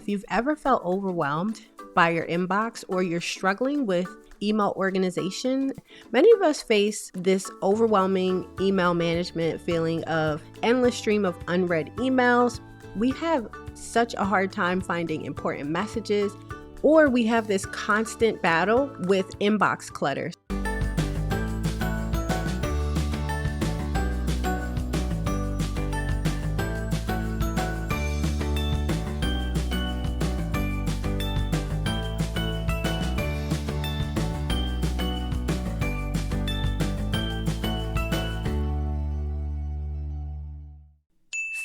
you've ever felt overwhelmed by your inbox or you're struggling with email organization, many of us face this overwhelming email management feeling of endless stream of unread emails. We have such a hard time finding important messages, or we have this constant battle with inbox clutter.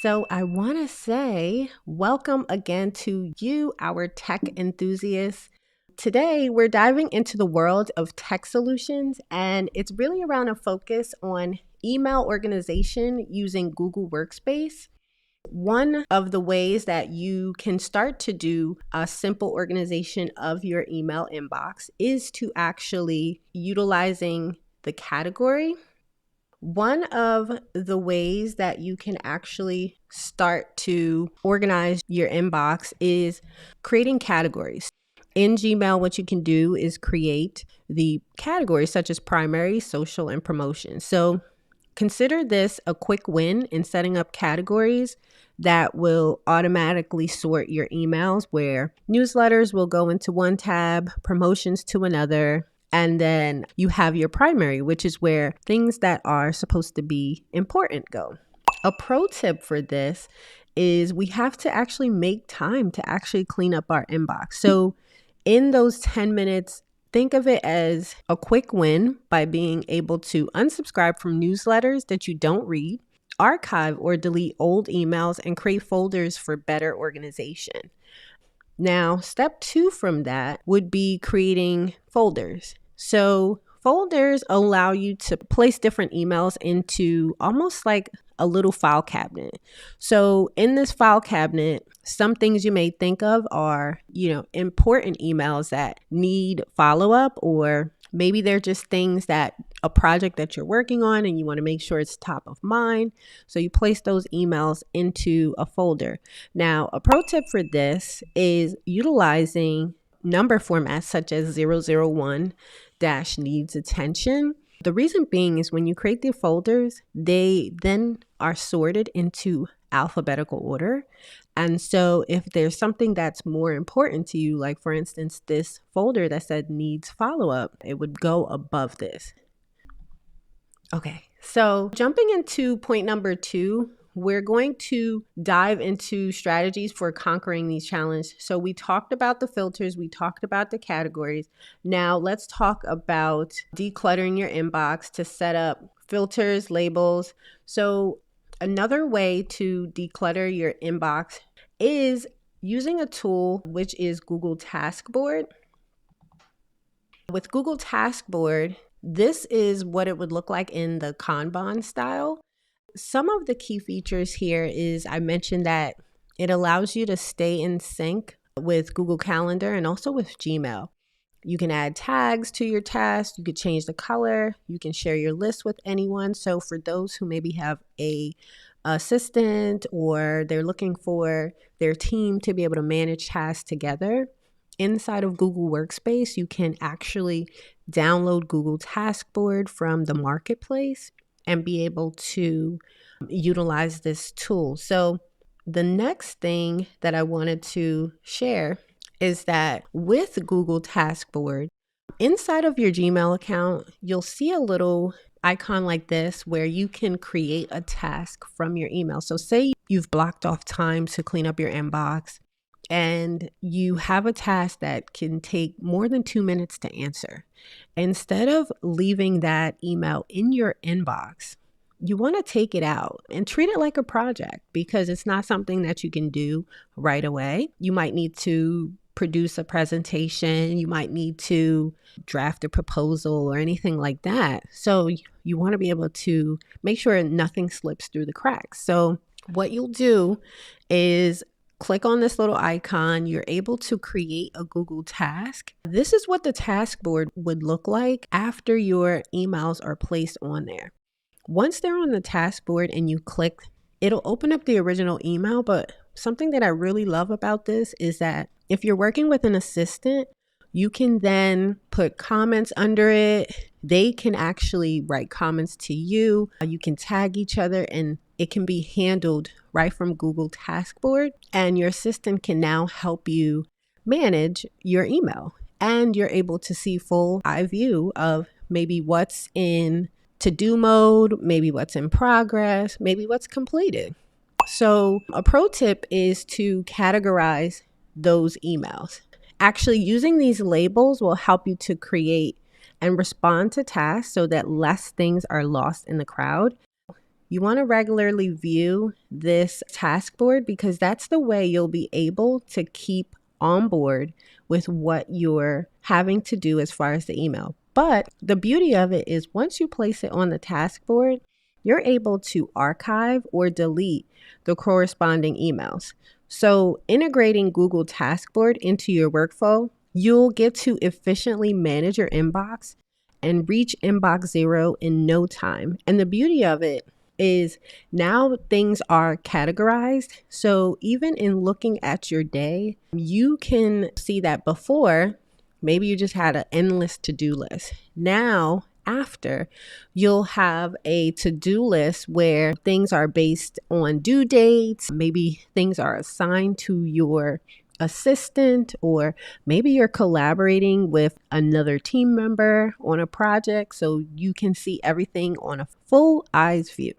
So I want to say welcome again to you, our tech enthusiasts. Today, we're diving into the world of tech solutions, and it's really around a focus on email organization using Google Workspace. One of the ways that you can start to do a simple organization of your email inbox is to actually utilizing the category. One of the ways that you can actually start to organize your inbox is creating categories. In Gmail, what you can do is create the categories such as primary, social, and promotion. So consider this a quick win in setting up categories that will automatically sort your emails, where newsletters will go into one tab, promotions to another, and then you have your primary, which is where things that are supposed to be important go. A pro tip for this is we have to actually make time to actually clean up our inbox. So in those 10 minutes, think of it as a quick win by being able to unsubscribe from newsletters that you don't read, archive or delete old emails, and create folders for better organization. Now, step 2 from that would be creating folders. So folders allow you to place different emails into almost like a little file cabinet. So in this file cabinet, some things you may think of are, important emails that need follow-up, or maybe they're just things that a project that you're working on and you want to make sure it's top of mind. So you place those emails into a folder. Now, a pro tip for this is utilizing number formats such as 001 needs attention. The reason being is when you create the folders, they then are sorted into alphabetical order. And so if there's something that's more important to you, like for instance, this folder that said needs follow-up, it would go above this. Okay, so jumping into point number 2, we're going to dive into strategies for conquering these challenges. So we talked about the filters, we talked about the categories. Now let's talk about decluttering your inbox to set up filters, labels. So another way to declutter your inbox is using a tool which is Google Taskboard. With Google Taskboard, this is what it would look like in the Kanban style. Some of the key features here is I mentioned that it allows you to stay in sync with Google Calendar and also with Gmail. You can add tags to your tasks. You could change the color. You can share your list with anyone. So for those who maybe have a assistant or they're looking for their team to be able to manage tasks together, inside of Google Workspace, you can actually download Google Taskboard from the marketplace and be able to utilize this tool. So the next thing that I wanted to share is that with Google Taskboard, inside of your Gmail account, you'll see a little icon like this where you can create a task from your email. So say you've blocked off time to clean up your inbox and you have a task that can take more than 2 minutes to answer. Instead of leaving that email in your inbox, you want to take it out and treat it like a project, because it's not something that you can do right away. You might need to produce a presentation, you might need to draft a proposal or anything like that. So you want to be able to make sure nothing slips through the cracks. So what you'll do is click on this little icon. You're able to create a Google task. This is what the task board would look like after your emails are placed on there. Once they're on the task board and you click, it'll open up the original email, but something that I really love about this is that if you're working with an assistant, you can then put comments under it. They can actually write comments to you. You can tag each other and it can be handled right from Google Taskboard. And your assistant can now help you manage your email. And you're able to see full eye view of maybe what's in to-do mode, maybe what's in progress, maybe what's completed. So a pro tip is to categorize those emails. Actually, using these labels will help you to create and respond to tasks so that less things are lost in the crowd. You want to regularly view this task board because that's the way you'll be able to keep on board with what you're having to do as far as the email. But the beauty of it is once you place it on the task board, you're able to archive or delete the corresponding emails. So integrating Google Taskboard into your workflow, you'll get to efficiently manage your inbox and reach inbox zero in no time. And the beauty of it is now things are categorized. So even in looking at your day, you can see that before, maybe you just had an endless to-do list. Now, after, you'll have a to-do list where things are based on due dates. Maybe things are assigned to your assistant, or maybe you're collaborating with another team member on a project, so you can see everything on a full eyes view.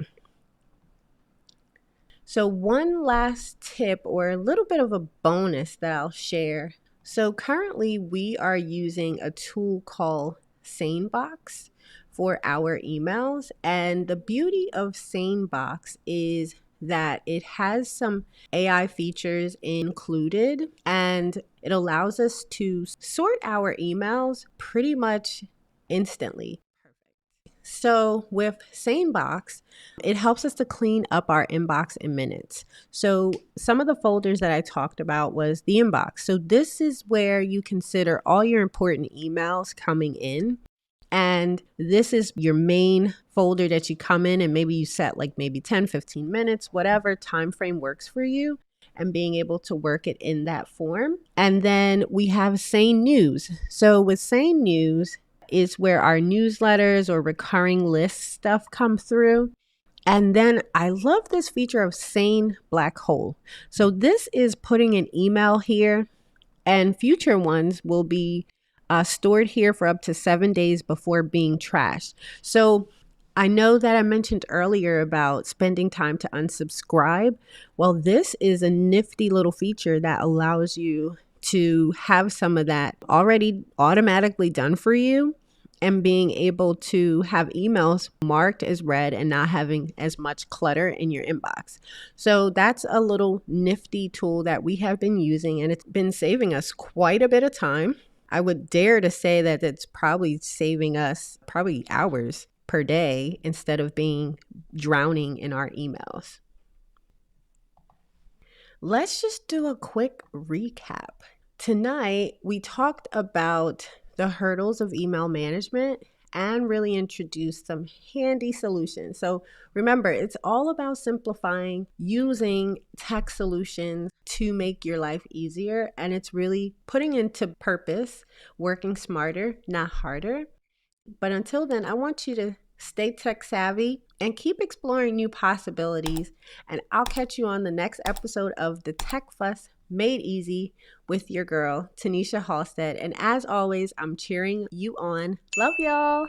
So one last tip or a little bit of a bonus that I'll share. So currently we are using a tool called Sanebox for our emails. And the beauty of Sanebox is that it has some AI features included, and it allows us to sort our emails pretty much instantly. So with Sanebox, it helps us to clean up our inbox in minutes. So some of the folders that I talked about was the inbox. So this is where you consider all your important emails coming in. And this is your main folder that you come in, and maybe you set like maybe 10, 15 minutes, whatever time frame works for you, and being able to work it in that form. And then we have Sane News. So with Sane News, is where our newsletters or recurring list stuff come through. And then I love this feature of Sane Black Hole. So this is putting an email here, and future ones will be stored here for up to 7 days before being trashed. So I know that I mentioned earlier about spending time to unsubscribe. Well, this is a nifty little feature that allows you to have some of that already automatically done for you, and being able to have emails marked as read and not having as much clutter in your inbox. So that's a little nifty tool that we have been using, and it's been saving us quite a bit of time. I would dare to say that it's probably saving us probably hours per day instead of being drowning in our emails. Let's just do a quick recap. Tonight, we talked about the hurdles of email management and really introduced some handy solutions. So remember, it's all about simplifying, using tech solutions to make your life easier. And it's really putting into purpose, working smarter, not harder. But until then, I want you to stay tech savvy and keep exploring new possibilities. And I'll catch you on the next episode of the Tech Fuss Made Easy with your girl, Tanesha Halstead. And as always, I'm cheering you on. Love y'all.